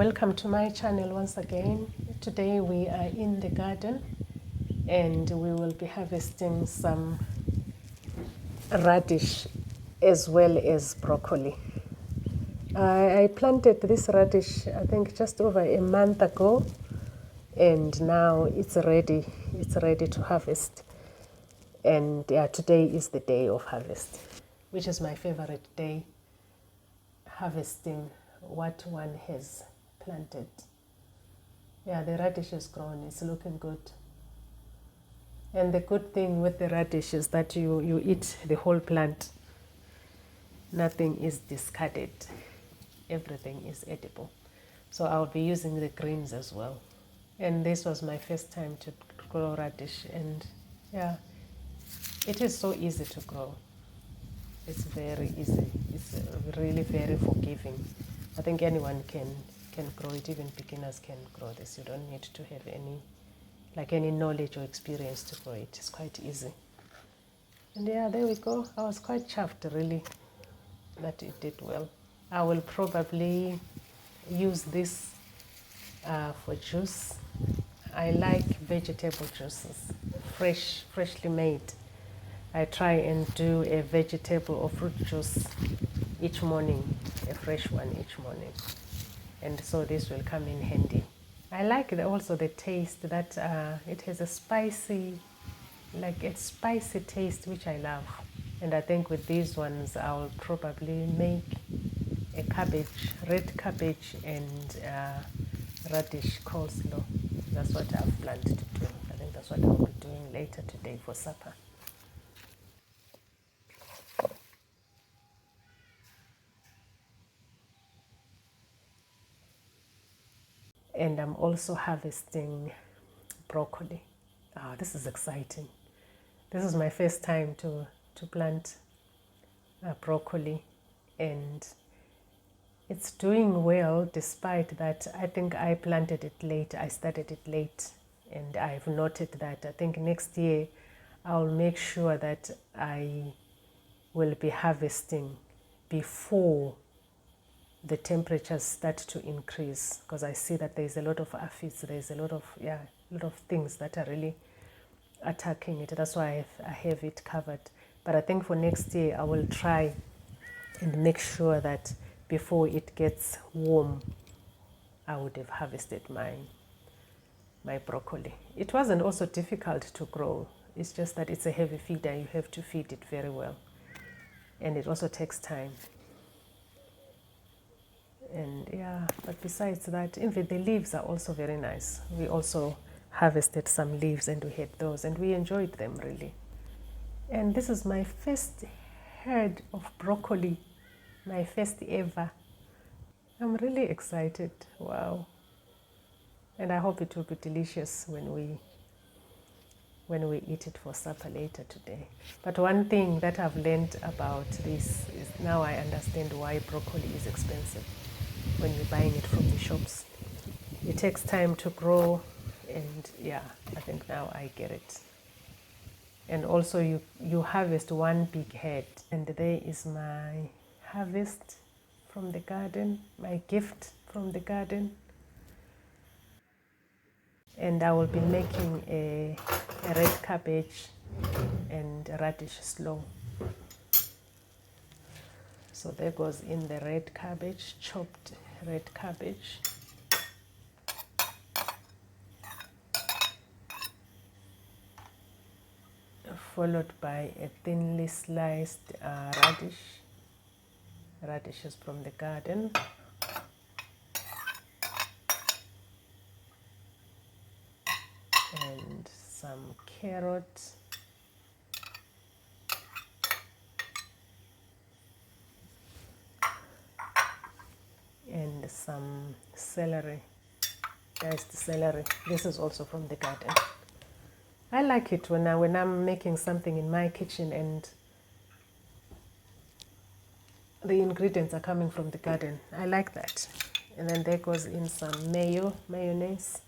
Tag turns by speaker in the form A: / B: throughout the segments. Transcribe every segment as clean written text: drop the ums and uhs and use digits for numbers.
A: Welcome to my channel once again. Today we are in the garden and we will be harvesting some radish as well as broccoli. I planted this radish I think just over a month ago, and now it's ready to harvest. And today is the day of harvest, which is my favorite day, harvesting what one has planted. Yeah, the radish is grown, it's looking good. And the good thing with the radish is that you eat the whole plant. Nothing is discarded. Everything is edible. So I'll be using the greens as well. And this was my first time to grow radish, and yeah, it is so easy to grow. It's very easy. It's really very forgiving. I think anyone can grow it. Even beginners can grow this. You don't need to have any knowledge or experience to grow it. It's quite easy. And yeah, there we go. I was quite chuffed really that it did well. I will probably use this for juice. I like vegetable juices, freshly made. I try and do a vegetable or fruit juice each morning, a fresh one each morning. And so this will come in handy. I like also the taste that it has a spicy taste, which I love. And I think with these ones, I'll probably make a red cabbage and radish coleslaw. That's what I've planned to do. I think that's what I'll be doing later today for supper. And I'm also harvesting broccoli. This is exciting. This is my first time to plant broccoli, and it's doing well despite that. I think I planted it late. I started it late, and I've noted that I think next year I'll make sure that I will be harvesting before the temperatures start to increase, because I see that there's a lot of aphids, there's a lot of things that are really attacking it. That's why I have it covered. But I think for next year I will try and make sure that before it gets warm I would have harvested my broccoli. It wasn't also difficult to grow. It's just that it's a heavy feeder. You have to feed it very well, and it also takes time. And yeah, but besides that, even the leaves are also very nice. We also harvested some leaves and we had those and we enjoyed them really. And this is my first head of broccoli, my first ever. I'm really excited. Wow. And I hope it will be delicious when we eat it for supper later today. But one thing that I've learned about this is now I understand why broccoli is expensive when you're buying it from the shops. It takes time to grow, and yeah, I think now I get it. And also you harvest one big head. And there is my harvest from the garden, my gift from the garden. And I will be making a red cabbage and radish slaw. So there goes in the red cabbage, chopped red cabbage. Followed by a thinly sliced radishes from the garden. And some carrots. And some celery, diced celery. This is also from the garden. I like it when I'm making something in my kitchen and the ingredients are coming from the garden. I like that. And then there goes in some mayonnaise.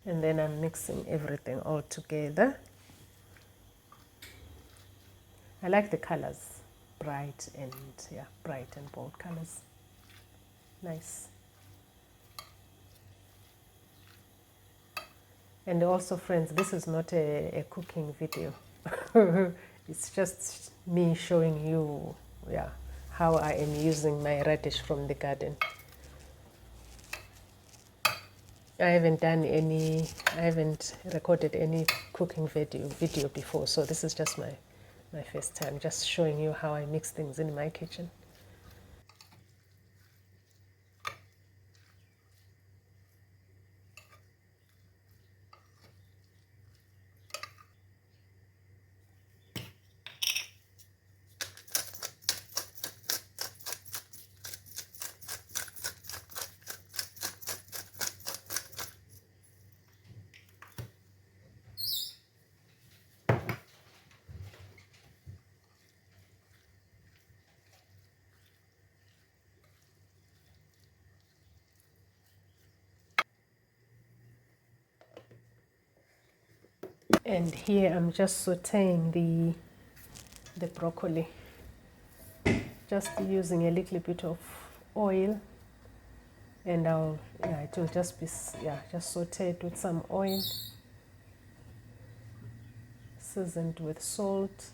A: And then I'm mixing everything all together. I like the colors, bright and bold colors. Nice. And also, friends, this is not a cooking video. It's just me showing you, how I am using my radish from the garden. I haven't recorded any cooking video before, so this is just my first time, just showing you how I mix things in my kitchen. And here I'm just sauteing the broccoli, just using a little bit of oil, and it will just be just sauteed with some oil, seasoned with salt.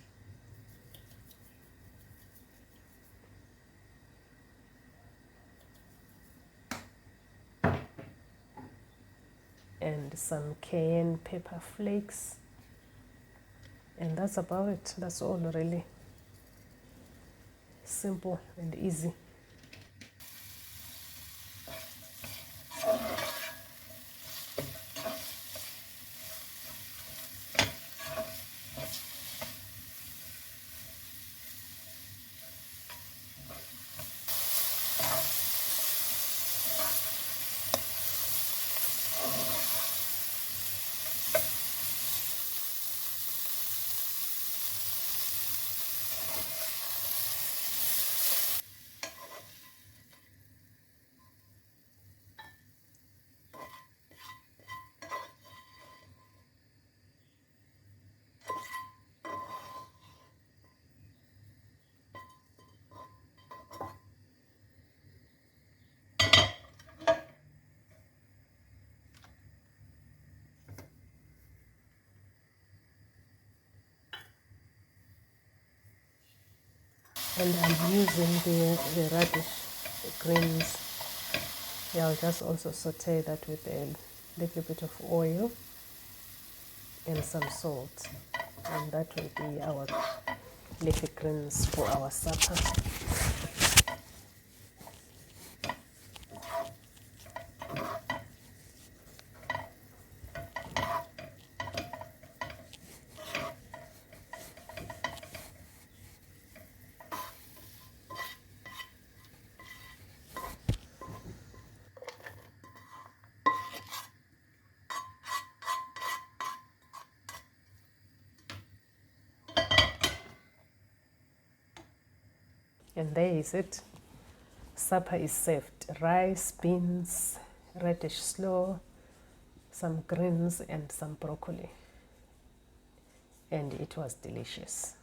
A: And some cayenne pepper flakes, and that's about it. That's all, really simple and easy. And I'm using the radish greens. I'll just also saute that with a little bit of oil and some salt, and that will be our leafy greens for our supper. And there is it. Supper is served. Rice, beans, radish slaw, some greens and some broccoli. And it was delicious.